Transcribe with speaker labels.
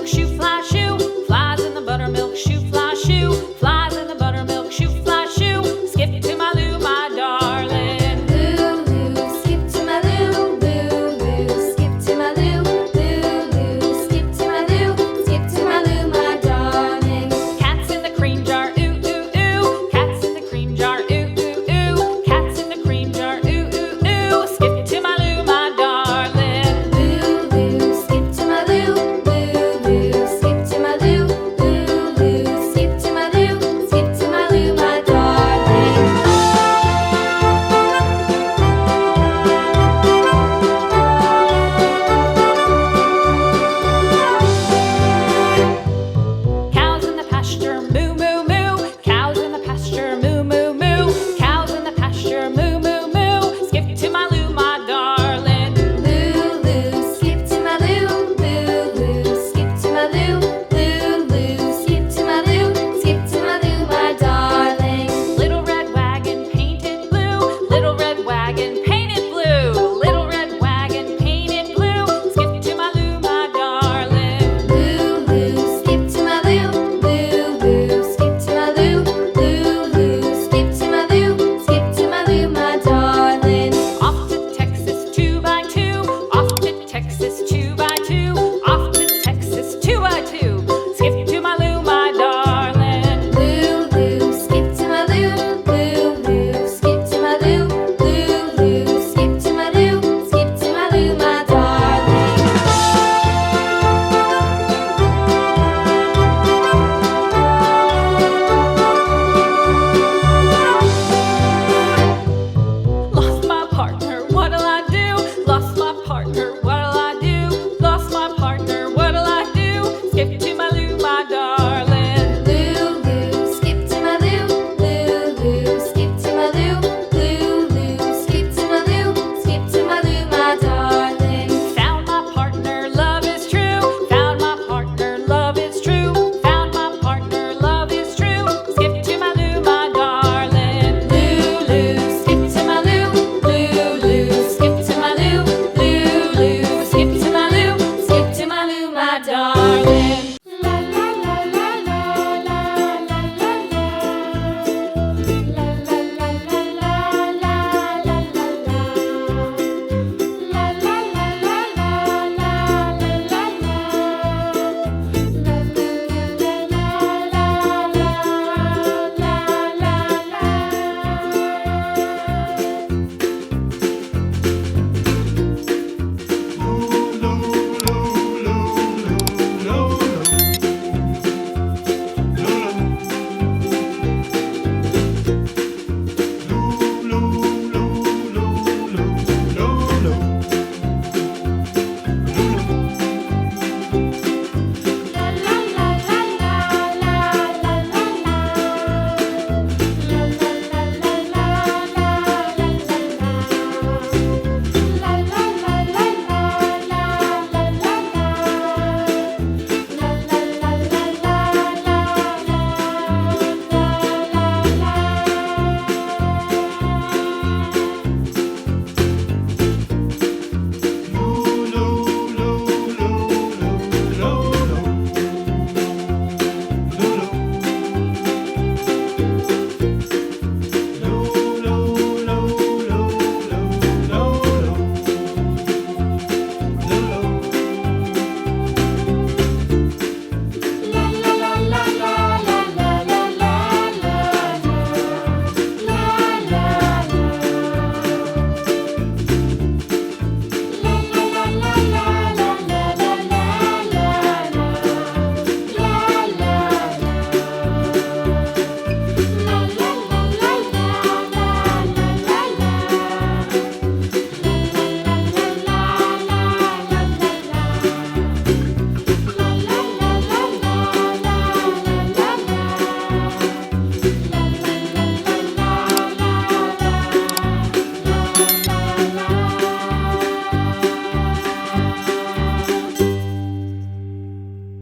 Speaker 1: buttermilk shoe, fly shoe. Flies in the buttermilk shoe, fly shoe. Flies in the buttermilk shoe, fly shoe. Skip to my Lou, my darling.
Speaker 2: Lou, skip to my Lou, Lou, skip to my Lou, Lou, skip to my Lou, skip to my Lou, my darling.
Speaker 1: Cats in the cream jar, ooh, ooh, ooh. Cats in the cream jar, ooh, ooh, ooh. Cats in the cream jar, ooh, ooh, ooh. Skip to my Lou, my darling.
Speaker 2: Lou, skip to my Lou, Lou, skip to my Lou, Lou, skip to my Lou, skip to my Lou, my darling.
Speaker 1: Cows in the pasture, moo, moo, moo. Cows in the pasture, moo, moo, moo. Cows in the pasture, moo, moo, moo. Skip to my Lou, my darling.
Speaker 2: Lou, skip to my Lou, Lou, skip to my Lou, Lou, skip to my Lou, skip to my Lou, my darling.
Speaker 1: Little red wagon painted blue. Little red wagon painted blue. Little red wagon painted blue. Skip to my Lou, my darling.
Speaker 2: Lou, skip to my Lou, Lou, skip to my Lou, Lou, skip to my Lou, skip to my Lou, my darling.
Speaker 1: Off to Texas 2x2. Off to Texas 2x2. Off to Texas 2x2. Skip to my Lou, my darling.
Speaker 2: Lou, skip to my Lou, Lou, skip to my Lou, Lou, skip to my Lou, skip to my Lou, my darling.
Speaker 1: Lost my partner, what'll I do? Lost my partner, what'll I do? Lost my partner, what'll I do? Skip to my Lou, my darling.
Speaker 2: Lou, skip to my Lou, Lou, skip to my Lou, Lou, skip to my Lou, skip to my Lou, my darling.
Speaker 1: Found my partner, love is true. Found my partner, love is true. Found my partner, love is true. Skip to my Lou, my darling.
Speaker 2: Lou, skip to my Lou, Lou, skip to my Lou, Lou, skip to my Lou, skip to my Lou, my darling.